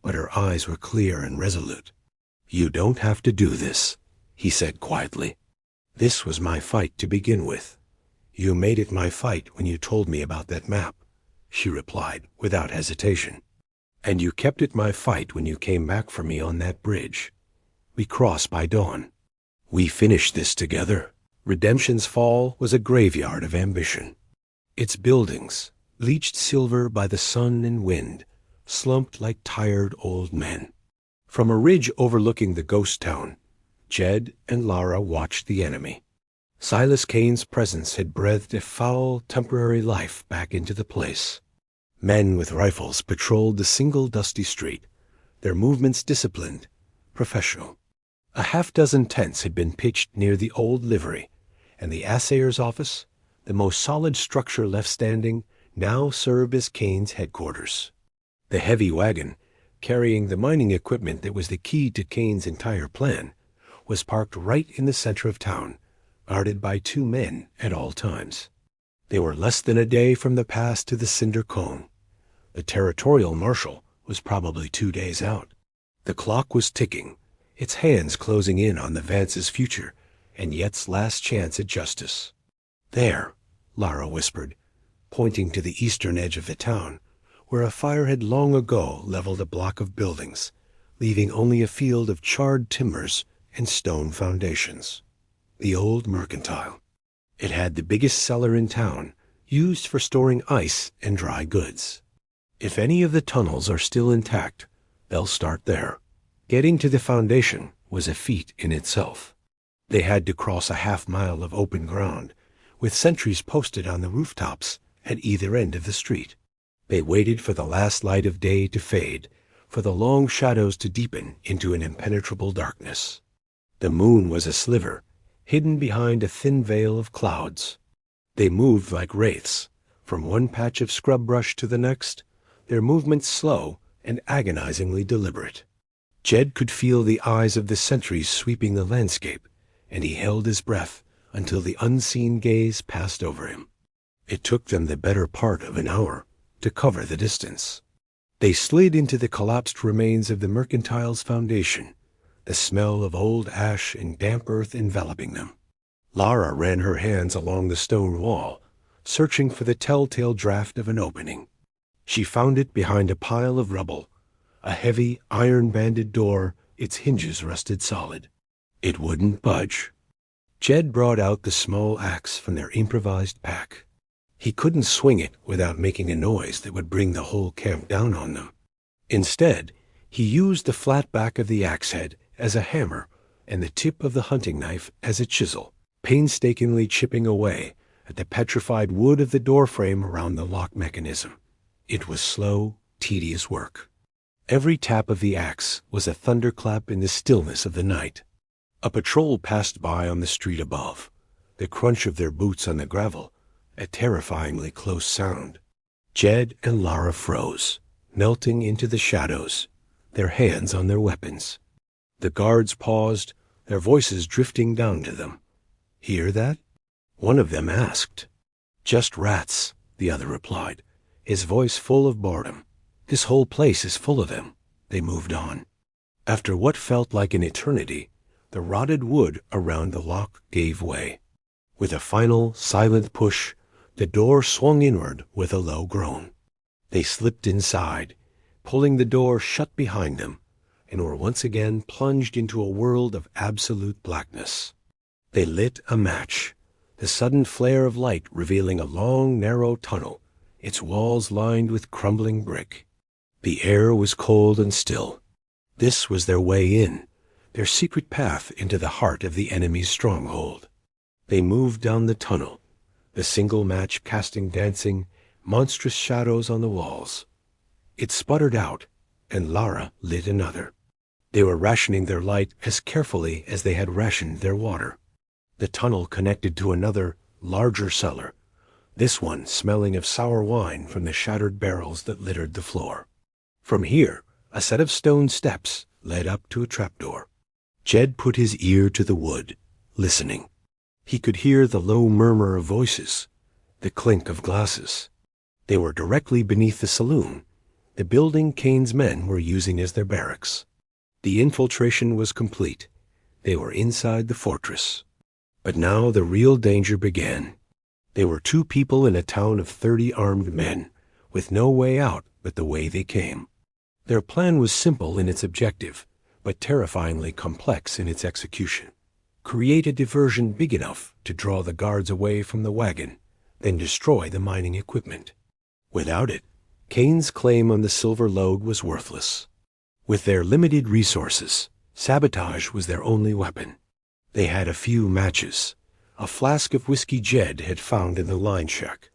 but her eyes were clear and resolute. "You don't have to do this," he said quietly. "This was my fight to begin with." "You made it my fight when you told me about that map," she replied without hesitation. "And you kept it my fight when you came back for me on that bridge. We crossed by dawn. We finished this together." Redemption's Fall was a graveyard of ambition. Its buildings, bleached silver by the sun and wind, slumped like tired old men. From a ridge overlooking the ghost town, Jed and Lara watched the enemy. Silas Kane's presence had breathed a foul, temporary life back into the place. Men with rifles patrolled the single dusty street, their movements disciplined, professional. A half-dozen tents had been pitched near the old livery, and the assayer's office, the most solid structure left standing, now served as Kane's headquarters. The heavy wagon, carrying the mining equipment that was the key to Kane's entire plan, was parked right in the center of town, guarded by 2 men at all times. They were less than a day from the pass to the Cinder Cone. The territorial marshal was probably 2 days out. The clock was ticking, its hands closing in on the Vance's future and Yet's last chance at justice. "There," Lara whispered, pointing to the eastern edge of the town, where a fire had long ago leveled a block of buildings, leaving only a field of charred timbers and stone foundations. The old mercantile. It had the biggest cellar in town, used for storing ice and dry goods. If any of the tunnels are still intact, they'll start there. Getting to the foundation was a feat in itself. They had to cross a half-mile of open ground, with sentries posted on the rooftops at either end of the street. They waited for the last light of day to fade, for the long shadows to deepen into an impenetrable darkness. The moon was a sliver, hidden behind a thin veil of clouds. They moved like wraiths, from one patch of scrub brush to the next, their movements slow and agonizingly deliberate. Jed could feel the eyes of the sentries sweeping the landscape, and he held his breath until the unseen gaze passed over him. It took them the better part of an hour to cover the distance. They slid into the collapsed remains of the mercantile's foundation, the smell of old ash and damp earth enveloping them. Lara ran her hands along the stone wall, searching for the telltale draft of an opening. She found it behind a pile of rubble, a heavy, iron-banded door, its hinges rusted solid. It wouldn't budge. Jed brought out the small axe from their improvised pack. He couldn't swing it without making a noise that would bring the whole camp down on them. Instead, he used the flat back of the axe head as a hammer and the tip of the hunting knife as a chisel, painstakingly chipping away at the petrified wood of the doorframe around the lock mechanism. It was slow, tedious work. Every tap of the axe was a thunderclap in the stillness of the night. A patrol passed by on the street above, the crunch of their boots on the gravel, a terrifyingly close sound. Jed and Lara froze, melting into the shadows, their hands on their weapons. The guards paused, their voices drifting down to them. "Hear that?" one of them asked. "Just rats," the other replied, his voice full of boredom. "This whole place is full of them." They moved on. After what felt like an eternity, the rotted wood around the lock gave way. With a final, silent push, the door swung inward with a low groan. They slipped inside, pulling the door shut behind them, and were once again plunged into a world of absolute blackness. They lit a match, the sudden flare of light revealing a long, narrow tunnel, its walls lined with crumbling brick. The air was cold and still. This was their way in, their secret path into the heart of the enemy's stronghold. They moved down the tunnel, the single match casting dancing, monstrous shadows on the walls. It sputtered out, and Lara lit another. They were rationing their light as carefully as they had rationed their water. The tunnel connected to another, larger cellar, this one smelling of sour wine from the shattered barrels that littered the floor. From here, a set of stone steps led up to a trapdoor. Jed put his ear to the wood, listening. He could hear the low murmur of voices, the clink of glasses. They were directly beneath the saloon, the building Kane's men were using as their barracks. The infiltration was complete. They were inside the fortress. But now the real danger began. They were 2 people in a town of 30 armed men, with no way out but the way they came. Their plan was simple in its objective, but terrifyingly complex in its execution. Create a diversion big enough to draw the guards away from the wagon, then destroy the mining equipment. Without it, Kane's claim on the silver lode was worthless. With their limited resources, sabotage was their only weapon. They had a few matches, a flask of whiskey Jed had found in the line shack,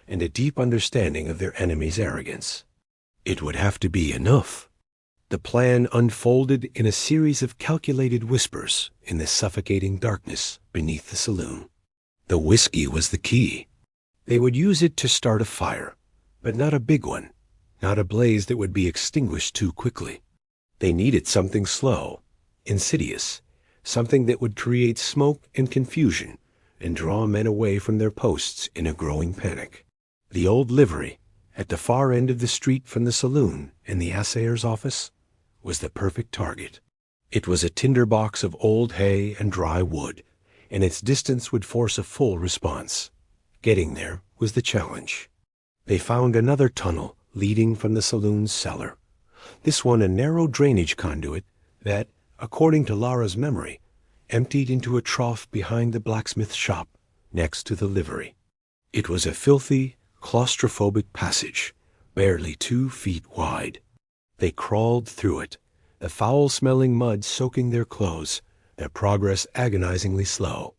and a deep understanding of their enemy's arrogance. It would have to be enough. The plan unfolded in a series of calculated whispers in the suffocating darkness beneath the saloon. The whiskey was the key. They would use it to start a fire, but not a big one, not a blaze that would be extinguished too quickly. They needed something slow, insidious, something that would create smoke and confusion and draw men away from their posts in a growing panic. The old livery, at the far end of the street from the saloon and the assayer's office, was the perfect target. It was a tinderbox of old hay and dry wood, and its distance would force a full response. Getting there was the challenge. They found another tunnel leading from the saloon's cellar, this one a narrow drainage conduit that, according to Lara's memory, emptied into a trough behind the blacksmith shop next to the livery. It was a filthy, claustrophobic passage, barely 2 feet wide. They crawled through it, the foul-smelling mud soaking their clothes, their progress agonizingly slow.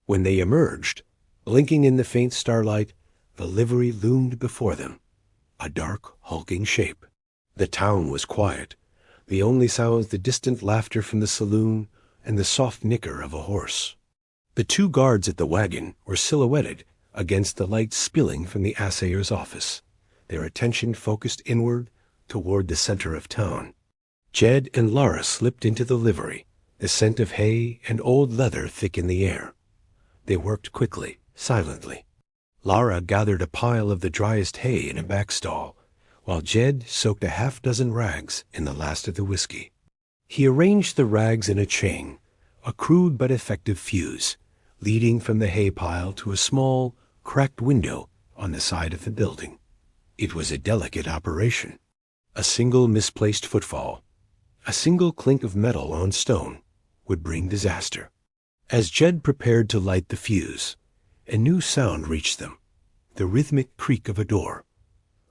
When they emerged, blinking in the faint starlight, the livery loomed before them, a dark, hulking shape. The town was quiet, the only sounds the distant laughter from the saloon and the soft nicker of a horse. The 2 guards at the wagon were silhouetted against the light spilling from the assayer's office, their attention focused inward toward the center of town. Jed and Lara slipped into the livery, the scent of hay and old leather thick in the air. They worked quickly, silently. Lara gathered a pile of the driest hay in a back stall, while Jed soaked a half-dozen rags in the last of the whiskey. He arranged the rags in a chain, a crude but effective fuse, leading from the hay pile to a small, cracked window on the side of the building. It was a delicate operation. A single misplaced footfall, a single clink of metal on stone, would bring disaster. As Jed prepared to light the fuse, a new sound reached them, the rhythmic creak of a door.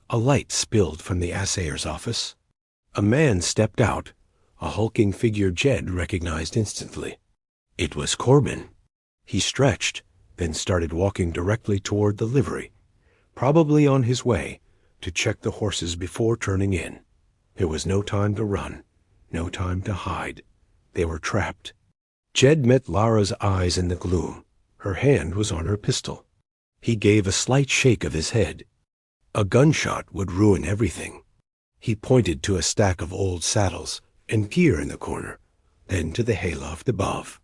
A light spilled from the assayer's office. A man stepped out, a hulking figure Jed recognized instantly. It was Corbin. He stretched, then started walking directly toward the livery, probably on his way to check the horses before turning in. There was no time to run, no time to hide. They were trapped. Jed met Lara's eyes in the gloom. Her hand was on her pistol. He gave a slight shake of his head. A gunshot would ruin everything. He pointed to a stack of old saddles and gear in the corner, then to the hayloft above.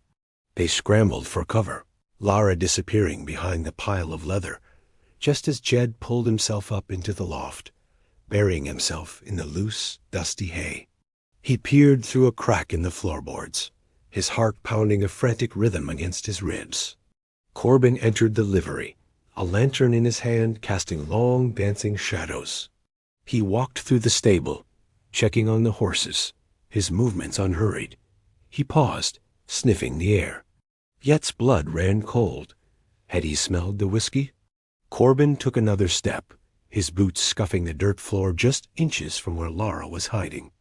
They scrambled for cover, Lara disappearing behind the pile of leather, just as Jed pulled himself up into the loft, burying himself in the loose, dusty hay. He peered through a crack in the floorboards, his heart pounding a frantic rhythm against his ribs. Corbin entered the livery, a lantern in his hand casting long, dancing shadows. He walked through the stable, checking on the horses, his movements unhurried. He paused, sniffing the air. Yet's blood ran cold. Had he smelled the whiskey? Corbin took another step, his boots scuffing the dirt floor just inches from where Lara was hiding.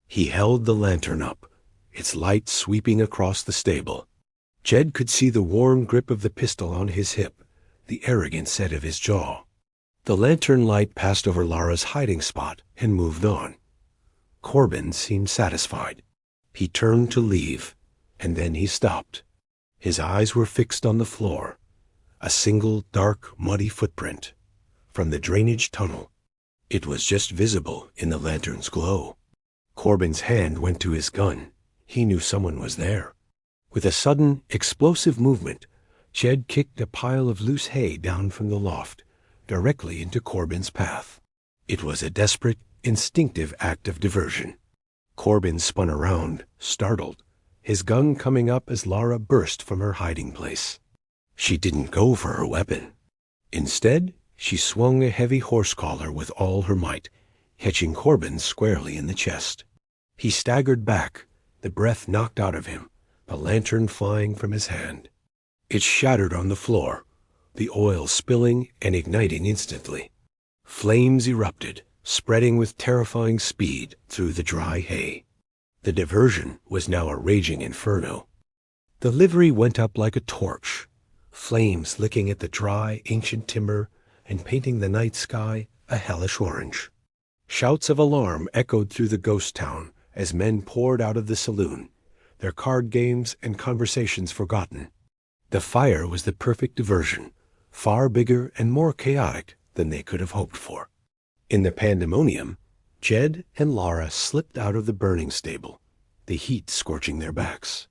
He held the lantern up, its light sweeping across the stable. Jed could see the warm grip of the pistol on his hip, the arrogant set of his jaw. The lantern light passed over Lara's hiding spot and moved on. Corbin seemed satisfied. He turned to leave, and then he stopped. His eyes were fixed on the floor, a single dark, muddy footprint from the drainage tunnel. It was just visible in the lantern's glow. Corbin's hand went to his gun. He knew someone was there. With a sudden, explosive movement, Jed kicked a pile of loose hay down from the loft, directly into Corbin's path. It was a desperate, instinctive act of diversion. Corbin spun around, startled, his gun coming up as Lara burst from her hiding place. She didn't go for her weapon. Instead, she swung a heavy horse collar with all her might, hitching Corbin squarely in the chest. He staggered back, the breath knocked out of him, the lantern flying from his hand. It shattered on the floor, the oil spilling and igniting instantly. Flames erupted, spreading with terrifying speed through the dry hay. The diversion was now a raging inferno. The livery went up like a torch, flames licking at the dry, ancient timber and painting the night sky a hellish orange. Shouts of alarm echoed through the ghost town as men poured out of the saloon, their card games and conversations forgotten. The fire was the perfect diversion, far bigger and more chaotic than they could have hoped for. In the pandemonium, Jed and Lara slipped out of the burning stable, the heat scorching their backs.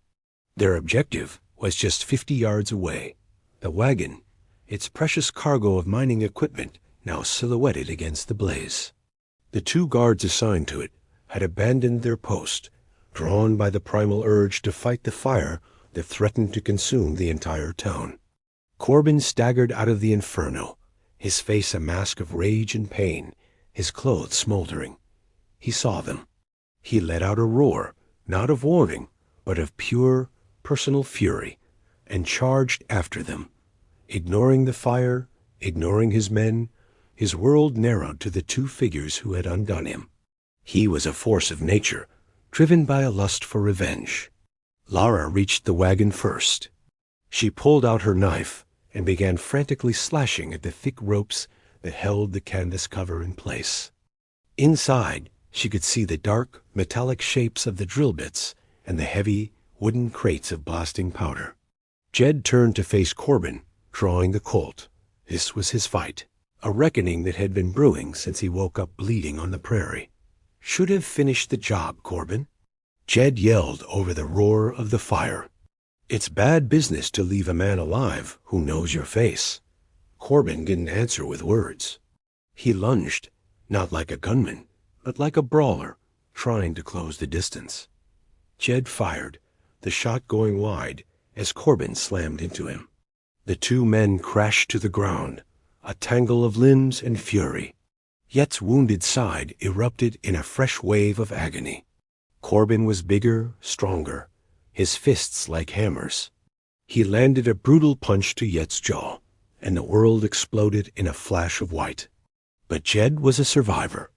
Their objective was just 50 yards away, the wagon, its precious cargo of mining equipment now silhouetted against the blaze. The 2 guards assigned to it had abandoned their post, drawn by the primal urge to fight the fire that threatened to consume the entire town. Corbin staggered out of the inferno, his face a mask of rage and pain, his clothes smoldering. He saw them. He let out a roar, not of warning, but of pure, personal fury, and charged after them. Ignoring the fire, ignoring his men, his world narrowed to the 2 figures who had undone him. He was a force of nature, driven by a lust for revenge. Lara reached the wagon first. She pulled out her knife and began frantically slashing at the thick ropes that held the canvas cover in place. Inside, she could see the dark, metallic shapes of the drill bits and the heavy, wooden crates of blasting powder. Jed turned to face Corbin, drawing the Colt. This was his fight, a reckoning that had been brewing since he woke up bleeding on the prairie. Should have finished the job, Corbin. Jed yelled over the roar of the fire. It's bad business to leave a man alive who knows your face. Corbin didn't answer with words. He lunged, not like a gunman, but like a brawler, trying to close the distance. Jed fired, the shot going wide as Corbin slammed into him. The 2 men crashed to the ground, a tangle of limbs and fury. Yet's wounded side erupted in a fresh wave of agony. Corbin was bigger, stronger, his fists like hammers. He landed a brutal punch to Yet's jaw, and the world exploded in a flash of white. But Jed was a survivor.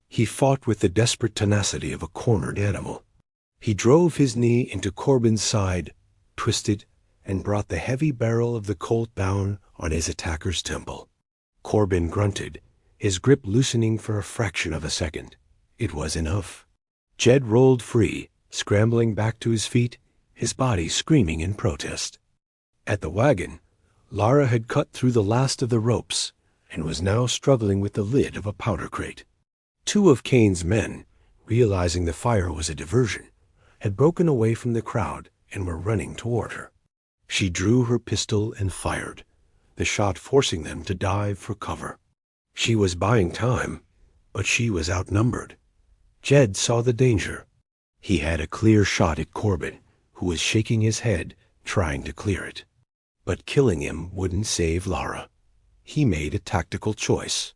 He fought with the desperate tenacity of a cornered animal. He drove his knee into Corbin's side, twisted, and brought the heavy barrel of the Colt down on his attacker's temple. Corbin grunted, his grip loosening for a fraction of a second. It was enough. Jed rolled free, scrambling back to his feet, his body screaming in protest. At the wagon, Lara had cut through the last of the ropes and was now struggling with the lid of a powder crate. 2 of Kane's men, realizing the fire was a diversion, had broken away from the crowd and were running toward her. She drew her pistol and fired, the shot forcing them to dive for cover. She was buying time, but she was outnumbered. Jed saw the danger. He had a clear shot at Corbin, who was shaking his head, trying to clear it. But killing him wouldn't save Lara. He made a tactical choice.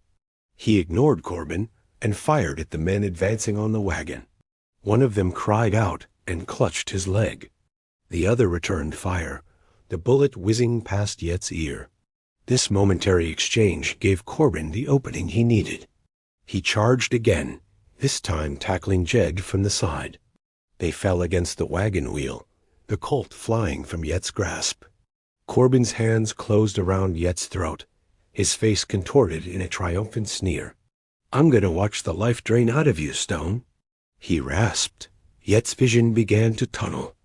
He ignored Corbin and fired at the men advancing on the wagon. One of them cried out and clutched his leg. The other returned fire, the bullet whizzing past Yet's ear. This momentary exchange gave Corbin the opening he needed. He charged again, this time tackling Jed from the side. They fell against the wagon wheel, the Colt flying from Yet's grasp. Corbin's hands closed around Yet's throat, his face contorted in a triumphant sneer. "I'm going to watch the life drain out of you, Stone." He rasped, Yet's vision began to tunnel.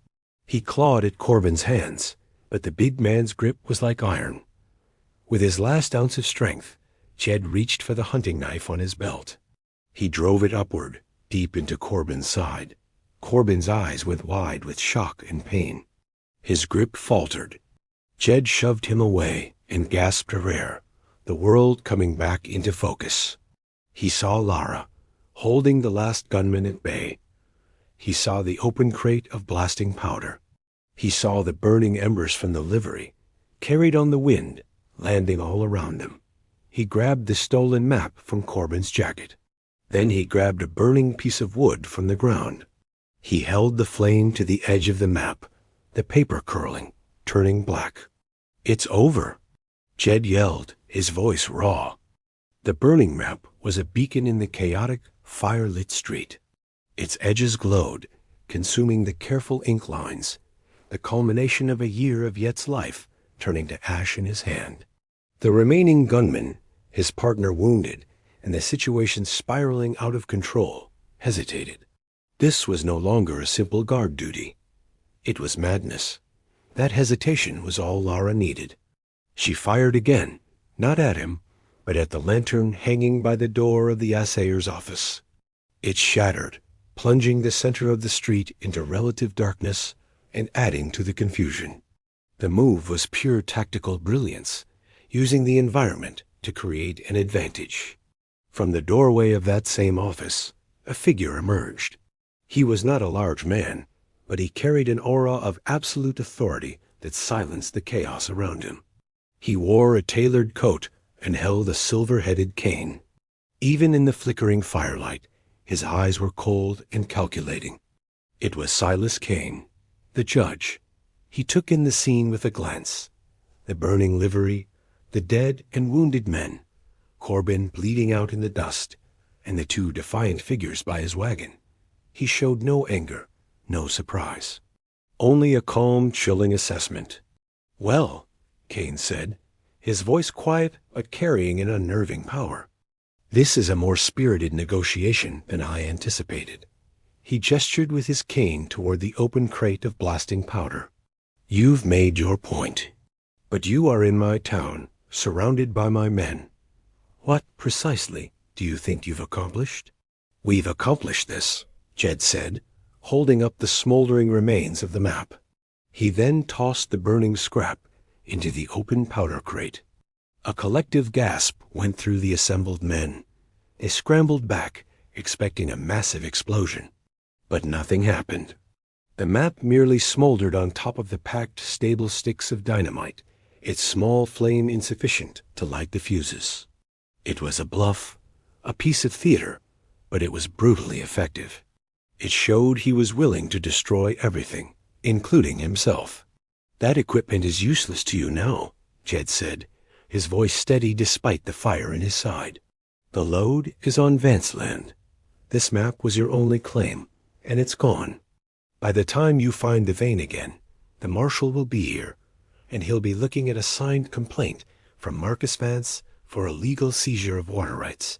He clawed at Corbin's hands, but the big man's grip was like iron. With his last ounce of strength, Jed reached for the hunting knife on his belt. He drove it upward, deep into Corbin's side. Corbin's eyes went wide with shock and pain. His grip faltered. Jed shoved him away and gasped for air, the world coming back into focus. He saw Lara, holding the last gunman at bay. He saw the open crate of blasting powder. He saw the burning embers from the livery, carried on the wind, landing all around him. He grabbed the stolen map from Corbin's jacket. Then he grabbed a burning piece of wood from the ground. He held the flame to the edge of the map, the paper curling, turning black. "It's over," Jed yelled, his voice raw. The burning map was a beacon in the chaotic, fire-lit street. Its edges glowed, consuming the careful ink lines, the culmination of a year of Yet's life turning to ash in his hand. The remaining gunman, his partner wounded, and the situation spiraling out of control, hesitated. This was no longer a simple guard duty. It was madness. That hesitation was all Lara needed. She fired again, not at him, but at the lantern hanging by the door of the assayer's office. It shattered, plunging the center of the street into relative darkness and adding to the confusion. The move was pure tactical brilliance, using the environment to create an advantage. From the doorway of that same office, a figure emerged. He was not a large man, but he carried an aura of absolute authority that silenced the chaos around him. He wore a tailored coat and held a silver-headed cane. Even in the flickering firelight, his eyes were cold and calculating. It was Silas Kane, the judge. He took in the scene with a glance. The burning livery, the dead and wounded men, Corbin bleeding out in the dust, and the two defiant figures by his wagon. He showed no anger, no surprise. Only a calm, chilling assessment. "Well," Kane said, his voice quiet but carrying an unnerving power. "This is a more spirited negotiation than I anticipated." He gestured with his cane toward the open crate of blasting powder. "You've made your point. But you are in my town, surrounded by my men. What, precisely, do you think you've accomplished?" "We've accomplished this," Jed said, holding up the smoldering remains of the map. He then tossed the burning scrap into the open powder crate. A collective gasp went through the assembled men. They scrambled back, expecting a massive explosion. But nothing happened. The map merely smoldered on top of the packed, stable sticks of dynamite, its small flame insufficient to light the fuses. It was a bluff, a piece of theater, but it was brutally effective. It showed he was willing to destroy everything, including himself. "That equipment is useless to you now," Jed said, his voice steady despite the fire in his side. "The load is on Vance land. This map was your only claim, and it's gone. By the time you find the vein again, the marshal will be here, and he'll be looking at a signed complaint from Marcus Vance for a legal seizure of water rights,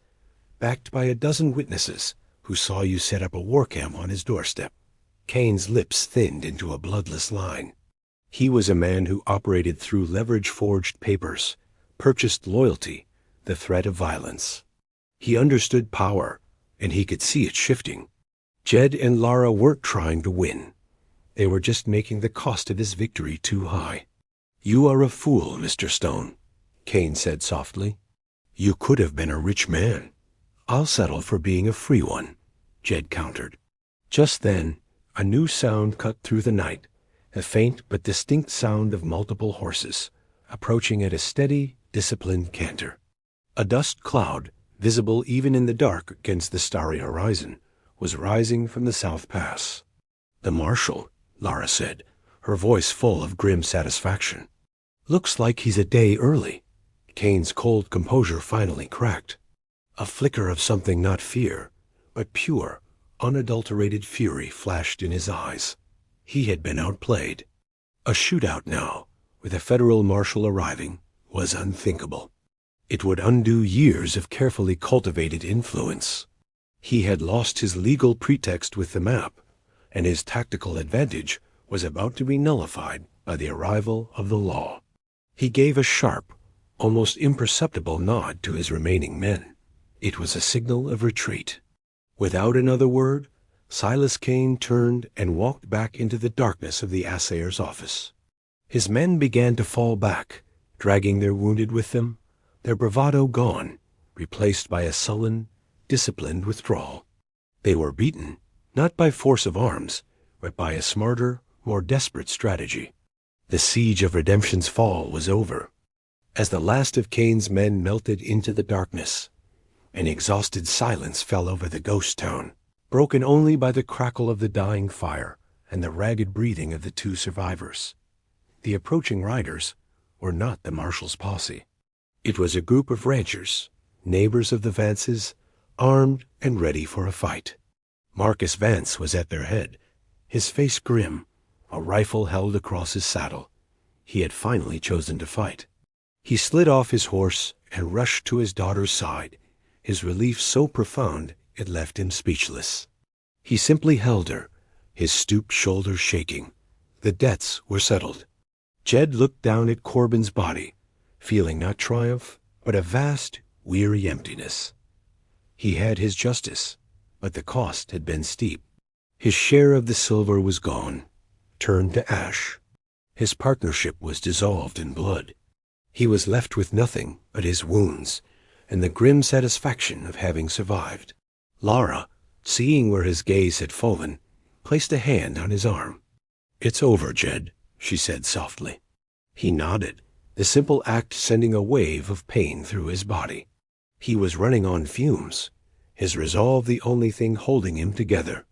backed by a dozen witnesses who saw you set up a war camp on his doorstep." Kane's lips thinned into a bloodless line. He was a man who operated through leverage-forged papers, purchased loyalty, the threat of violence. He understood power, and he could see it shifting. Jed and Lara weren't trying to win. They were just making the cost of his victory too high. "You are a fool, Mr. Stone," Kane said softly. "You could have been a rich man." "I'll settle for being a free one," Jed countered. Just then, a new sound cut through the night, a faint but distinct sound of multiple horses, approaching at a steady, disciplined canter. A dust cloud, visible even in the dark against the starry horizon, was rising from the South Pass. "The marshal," Lara said, her voice full of grim satisfaction. "Looks like he's a day early." Kane's cold composure finally cracked. A flicker of something not fear, but pure, unadulterated fury flashed in his eyes. He had been outplayed. A shootout now, with a federal marshal arriving, was unthinkable. It would undo years of carefully cultivated influence. He had lost his legal pretext with the map, and his tactical advantage was about to be nullified by the arrival of the law. He gave a sharp, almost imperceptible nod to his remaining men. It was a signal of retreat. Without another word, Silas Kane turned and walked back into the darkness of the assayer's office. His men began to fall back, dragging their wounded with them, their bravado gone, replaced by a sullen, disciplined withdrawal. They were beaten, not by force of arms, but by a smarter, more desperate strategy. The siege of Redemption's fall was over. As the last of Kane's men melted into the darkness, an exhausted silence fell over the ghost town, broken only by the crackle of the dying fire and the ragged breathing of the two survivors. The approaching riders were not the marshal's posse. It was a group of ranchers, neighbors of the Vances, armed and ready for a fight. Marcus Vance was at their head, his face grim, a rifle held across his saddle. He had finally chosen to fight. He slid off his horse and rushed to his daughter's side, his relief so profound it left him speechless. He simply held her, his stooped shoulders shaking. The debts were settled. Jed looked down at Corbin's body, feeling not triumph, but a vast, weary emptiness. He had his justice, but the cost had been steep. His share of the silver was gone, turned to ash. His partnership was dissolved in blood. He was left with nothing but his wounds and the grim satisfaction of having survived. Lara, seeing where his gaze had fallen, placed a hand on his arm. "It's over, Jed," she said softly. He nodded, the simple act sending a wave of pain through his body. He was running on fumes, his resolve the only thing holding him together.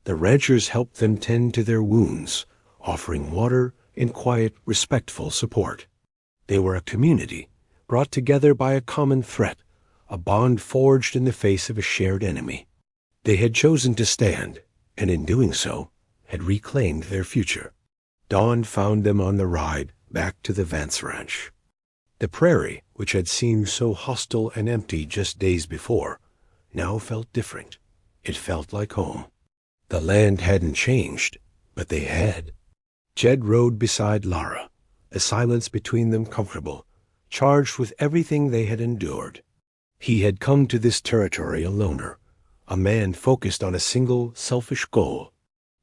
The ranchers helped them tend to their wounds, offering water and quiet, respectful support. They were a community, brought together by a common threat, a bond forged in the face of a shared enemy. They had chosen to stand, and in doing so, had reclaimed their future. Dawn found them on the ride back to the Vance ranch. The prairie, which had seemed so hostile and empty just days before, now felt different. It felt like home. The land hadn't changed, but they had. Jed rode beside Lara, a silence between them comfortable, charged with everything they had endured. He had come to this territory a loner, a man focused on a single, selfish goal.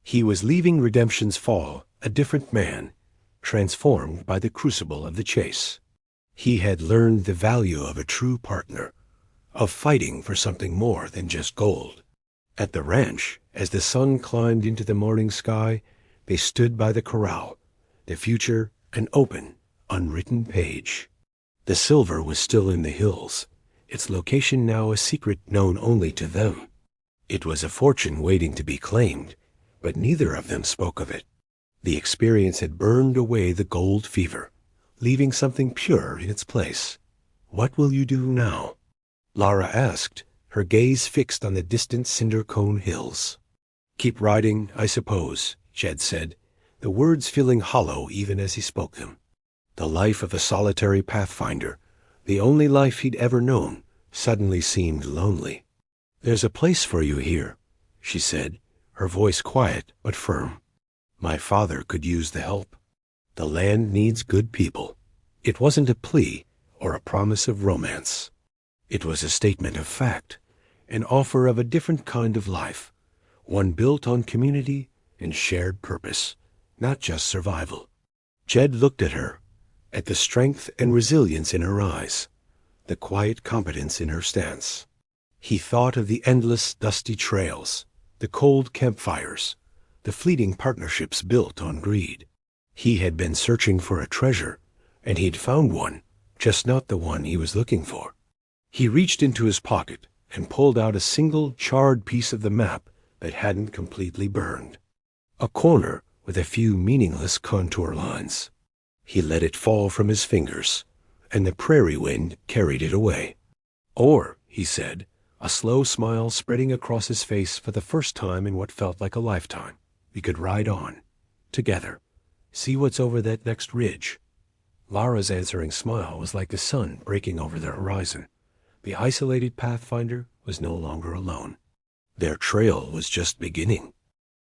He was leaving Redemption's fall a different man, transformed by the crucible of the chase. He had learned the value of a true partner, of fighting for something more than just gold. At the ranch, as the sun climbed into the morning sky, they stood by the corral, the future an open, unwritten page. The silver was still in the hills, its location now a secret known only to them. It was a fortune waiting to be claimed, but neither of them spoke of it. The experience had burned away the gold fever, leaving something pure in its place. "What will you do now?" Lara asked, her gaze fixed on the distant cinder-cone hills. "Keep riding, I suppose," Jed said, the words feeling hollow even as he spoke them. The life of a solitary pathfinder, the only life he'd ever known, suddenly seemed lonely. "There's a place for you here," she said, her voice quiet but firm. "My father could use the help. The land needs good people." It wasn't a plea or a promise of romance. It was a statement of fact, an offer of a different kind of life, one built on community and shared purpose, not just survival. Jed looked at her, at the strength and resilience in her eyes, the quiet competence in her stance. He thought of the endless dusty trails, the cold campfires, the fleeting partnerships built on greed. He had been searching for a treasure, and he'd found one, just not the one he was looking for. He reached into his pocket and pulled out a single charred piece of the map that hadn't completely burned. A corner with a few meaningless contour lines. He let it fall from his fingers, and the prairie wind carried it away. "Or," he said, a slow smile spreading across his face for the first time in what felt like a lifetime, "we could ride on, together, see what's over that next ridge. Lara's answering smile was like the sun breaking over the horizon. The isolated pathfinder was no longer alone. Their trail was just beginning.